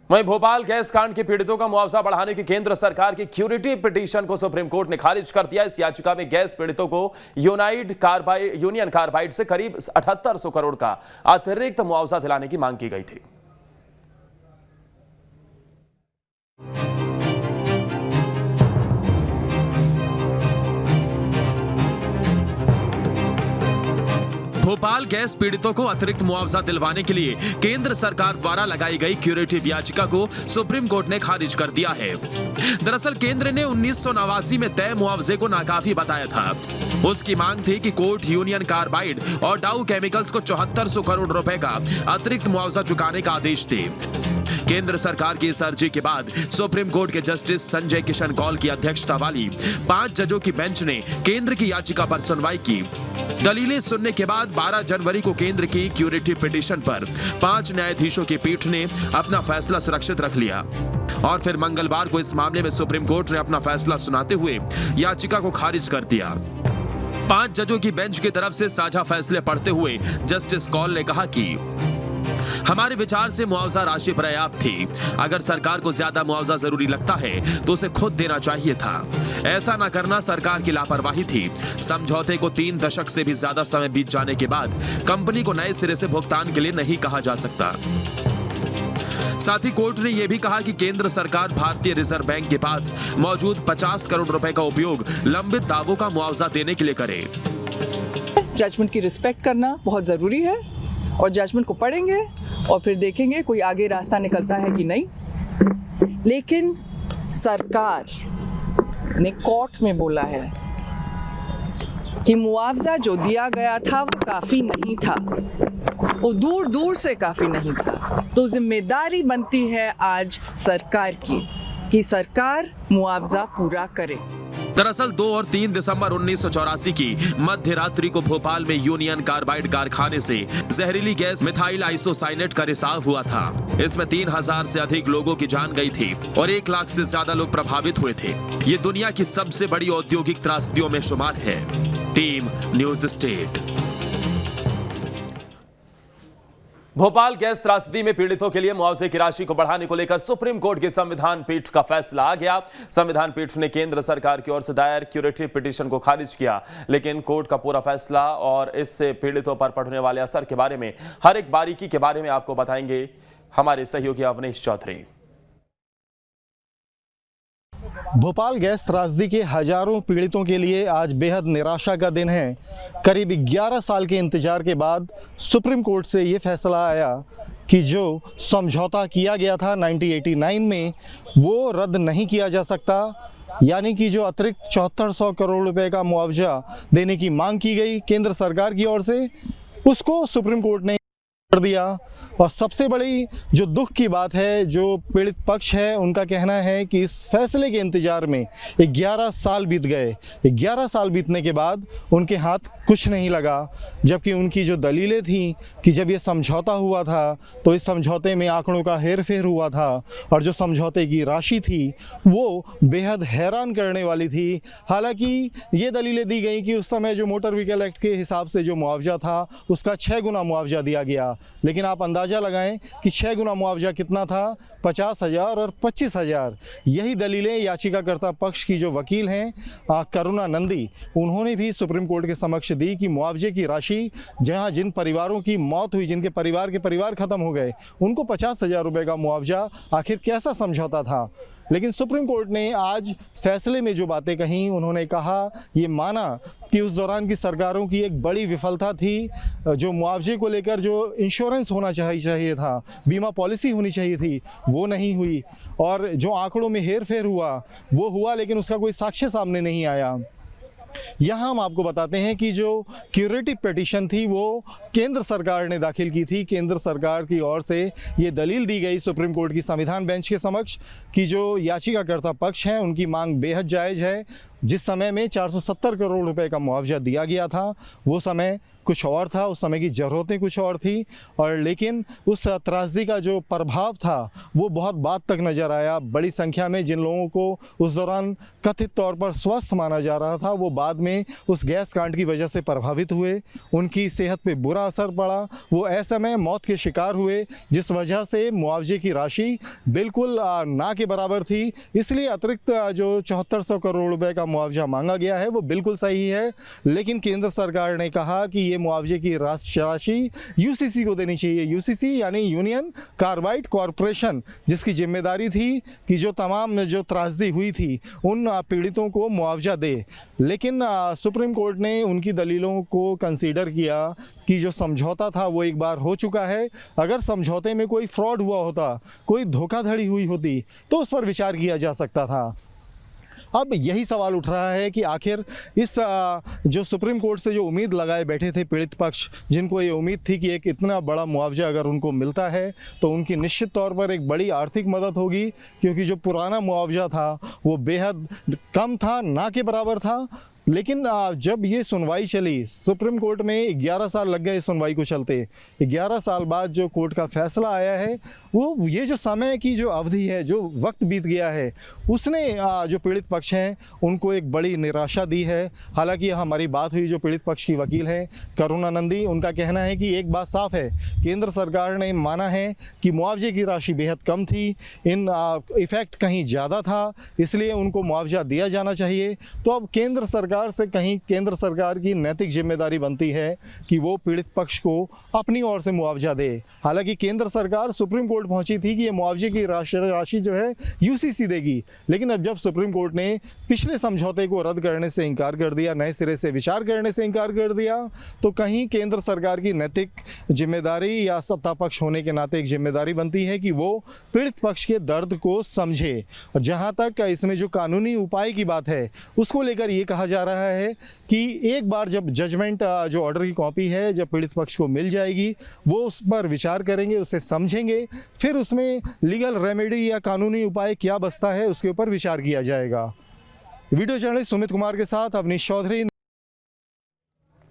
वहीं भोपाल गैस कांड के पीड़ितों का मुआवजा बढ़ाने की केंद्र सरकार की क्यूरेटिव पिटीशन को सुप्रीम कोर्ट ने खारिज कर दिया। इस याचिका में गैस पीड़ितों को यूनियन कार्बाइड से करीब 7800 करोड़ का अतिरिक्त मुआवजा दिलाने की मांग की गई थी। भोपाल गैस पीड़ितों को अतिरिक्त मुआवजा दिलवाने के लिए केंद्र सरकार द्वारा लगाई गई क्यूरेटिव याचिका को सुप्रीम कोर्ट ने खारिज कर दिया है। दरअसल केंद्र ने 1989 में तय मुआवजे को नाकाफी बताया था। उसकी मांग थी कि कोर्ट यूनियन कार्बाइड और डाउ केमिकल्स को 7400 करोड़ रुपए का अतिरिक्त मुआवजा चुकाने का आदेश दे। केंद्र सरकार की इस अर्जी के बाद सुप्रीम कोर्ट के जस्टिस संजय किशन कौल की अध्यक्षता वाली 5 जजों की बेंच ने केंद्र की याचिका पर सुनवाई की। दलीलें सुनने के बाद 12 जनवरी को केंद्र की क्यूरेटिव पिटीशन पर 5 न्यायाधीशों की पीठ ने अपना फैसला सुरक्षित रख लिया और फिर मंगलवार को इस मामले में सुप्रीम कोर्ट ने अपना फैसला सुनाते हुए याचिका को खारिज कर दिया। 5 जजों की बेंच की तरफ से साझा फैसले पढ़ते हुए जस्टिस कौल ने कहा कि हमारे विचार से मुआवजा राशि पर्याप्त थी। अगर सरकार को ज्यादा मुआवजा जरूरी लगता है तो उसे खुद देना चाहिए था। ऐसा न करना सरकार की लापरवाही थी। समझौते को 3 दशक से भी ज्यादा समय बीत जाने के बाद कंपनी को नए सिरे से भुगतान के लिए नहीं कहा जा सकता। साथ ही कोर्ट ने यह भी कहा कि केंद्र सरकार भारतीय रिजर्व बैंक के पास मौजूद 50 करोड़ रुपए का उपयोग लंबित दावों का मुआवजा देने के लिए करे। जजमेंट की रिस्पेक्ट करना बहुत जरूरी है और जजमेंट को पढ़ेंगे और फिर देखेंगे कोई आगे रास्ता निकलता है कि नहीं। लेकिन सरकार ने कोर्ट में बोला है कि मुआवजा जो दिया गया था वो काफ़ी नहीं था, वो दूर दूर से काफ़ी नहीं था। तो जिम्मेदारी बनती है आज सरकार की कि सरकार मुआवजा पूरा करे। दरअसल 2 और 3 दिसंबर 1984 की मध्य रात्रि को भोपाल में यूनियन कार्बाइड कारखाने से जहरीली गैस मिथाइल आइसोसाइनेट का रिसाव हुआ था। इसमें 3000 से अधिक लोगों की जान गई थी और 1 लाख से ज्यादा लोग प्रभावित हुए थे। ये दुनिया की सबसे बड़ी औद्योगिक त्रासदियों में शुमार है। Team news state. Bhopal gas त्रासदी में पीड़ितों के लिए मुआवजे की राशि को बढ़ाने को लेकर सुप्रीम कोर्ट की संविधान पीठ का फैसला आ गया। संविधान पीठ ने केंद्र सरकार की ओर से दायर क्यूरेटिव पिटीशन को खारिज किया, लेकिन कोर्ट का पूरा फैसला और इससे पीड़ितों पर पड़ने वाले असर के बारे में हर एक बारीकी के बारे में आपको बताएंगे हमारे सहयोगी अवनीश चौधरी। भोपाल गैस त्रासदी के हजारों पीड़ितों के लिए आज बेहद निराशा का दिन है। करीब 11 साल के इंतजार के बाद सुप्रीम कोर्ट से ये फैसला आया कि जो समझौता किया गया था 1989 में वो रद्द नहीं किया जा सकता। यानी कि जो अतिरिक्त 7400 करोड़ रुपए का मुआवजा देने की मांग की गई केंद्र सरकार की ओर से, उसको सुप्रीम कोर्ट ने कर दिया। और सबसे बड़ी जो दुख की बात है, जो पीड़ित पक्ष है उनका कहना है कि इस फैसले के इंतजार में 11 साल बीत गए। 11 साल बीतने के बाद उनके हाथ कुछ नहीं लगा, जबकि उनकी जो दलीलें थी कि जब ये समझौता हुआ था तो इस समझौते में आंकड़ों का हेरफेर हुआ था और जो समझौते की राशि थी वो बेहद हैरान करने वाली थी। हालांकि ये दलीलें दी गई कि उस समय जो मोटर व्हीकल एक्ट के हिसाब से जो मुआवजा था उसका 6 गुना मुआवजा दिया गया, लेकिन आप अंदाज़ा लगाएं कि 6 गुना मुआवजा कितना था, 50,000 और 25,000। यही दलीलें याचिकाकर्ता पक्ष की जो वकील हैं करुणा नंदी, उन्होंने भी सुप्रीम कोर्ट के समक्ष दी कि मुआवजे की राशि जहां जिन परिवारों की मौत हुई, जिनके परिवार खत्म हो गए, उनको 50,000 रुपये का मुआवजा आखिर कैसा समझौता था। लेकिन सुप्रीम कोर्ट ने आज फैसले में जो बातें कहीं, उन्होंने कहा, ये माना कि उस दौरान की सरकारों की एक बड़ी विफलता थी। जो मुआवजे को लेकर जो इंश्योरेंस होना चाहिए था, बीमा पॉलिसी होनी चाहिए थी, वो नहीं हुई। और जो आंकड़ों में हेरफेर हुआ वो हुआ, लेकिन उसका कोई साक्ष्य सामने नहीं आया। यहाँ हम आपको बताते हैं कि जो क्यूरेटिव पिटीशन थी वो केंद्र सरकार ने दाखिल की थी। केंद्र सरकार की ओर से ये दलील दी गई सुप्रीम कोर्ट की संविधान बेंच के समक्ष कि जो याचिकाकर्ता पक्ष हैं उनकी मांग बेहद जायज़ है। जिस समय में 470 करोड़ रुपए का मुआवजा दिया गया था वो समय कुछ और था, उस समय की ज़रूरतें कुछ और थी, और लेकिन उस त्रासदी का जो प्रभाव था वो बहुत बाद तक नज़र आया। बड़ी संख्या में जिन लोगों को उस दौरान कथित तौर पर स्वस्थ माना जा रहा था वो बाद में उस गैस कांड की वजह से प्रभावित हुए, उनकी सेहत पे बुरा असर पड़ा, वो ऐसे में मौत के शिकार हुए, जिस वजह से मुआवजे की राशि बिल्कुल ना के बराबर थी। इसलिए अतिरिक्त जो 7400 करोड़ रुपए का मुआवजा मांगा गया है वो बिल्कुल सही है, लेकिन केंद्र सरकार ने कहा कि ये मुआवजे की राशि यूसीसी को देनी चाहिए। यूसीसी यानी यूनियन कार्बाइड कॉरपोरेशन, जिसकी जिम्मेदारी थी कि जो तमाम जो त्रासदी हुई थी उन पीड़ितों को मुआवजा दे। लेकिन सुप्रीम कोर्ट ने उनकी दलीलों को कंसीडर किया कि जो समझौता था वो एक बार हो चुका है, अगर समझौते में कोई फ्रॉड हुआ होता, कोई धोखाधड़ी हुई होती तो उस पर विचार किया जा सकता था। अब यही सवाल उठ रहा है कि आखिर इस जो सुप्रीम कोर्ट से जो उम्मीद लगाए बैठे थे पीड़ित पक्ष, जिनको ये उम्मीद थी कि एक इतना बड़ा मुआवजा अगर उनको मिलता है तो उनकी निश्चित तौर पर एक बड़ी आर्थिक मदद होगी, क्योंकि जो पुराना मुआवजा था वो बेहद कम था, ना के बराबर था। लेकिन जब ये सुनवाई चली सुप्रीम कोर्ट में 11 साल लग गए सुनवाई को चलते, 11 साल बाद जो कोर्ट का फैसला आया है वो ये जो समय की जो अवधि है, जो वक्त बीत गया है, उसने जो पीड़ित पक्ष हैं उनको एक बड़ी निराशा दी है। हालांकि हमारी बात हुई जो पीड़ित पक्ष की वकील हैं करुणा नंदी, उनका कहना है कि एक बात साफ है, केंद्र सरकार ने माना है कि मुआवजे की राशि बेहद कम थी, इन इफ़ेक्ट कहीं ज़्यादा था, इसलिए उनको मुआवजा दिया जाना चाहिए। तो अब केंद्र सरकार से कहीं केंद्र सरकार की नैतिक जिम्मेदारी बनती है कि वो पीड़ित पक्ष को अपनी ओर से मुआवजा दे। हालांकि केंद्र सरकार सुप्रीम कोर्ट पहुंची थी कि ये मुआवजे की राशि जो है यूसीसी देगी, लेकिन अब जब सुप्रीम कोर्ट ने पिछले समझौते को रद्द करने से इनकार कर दिया, नए सिरे से विचार करने से इनकार कर दिया, तो कहीं केंद्र सरकार की नैतिक जिम्मेदारी या सत्ता पक्ष होने के नाते एक जिम्मेदारी बनती है कि वो पीड़ित पक्ष के दर्द को समझे। और जहाँ तक इसमें जो कानूनी उपाय की बात है उसको लेकर ये कहा जा रहा है कि एक बार जब जजमेंट जो ऑर्डर की कॉपी है जब पीड़ित पक्ष को मिल जाएगी वो उस पर विचार करेंगे, उसे समझेंगे, फिर उसमें लीगल रेमेडी या कानूनी उपाय क्या बसता है उसके ऊपर विचार किया जाएगा। वीडियो जर्नलिस्ट सुमित कुमार के साथ अवनीश चौधरी।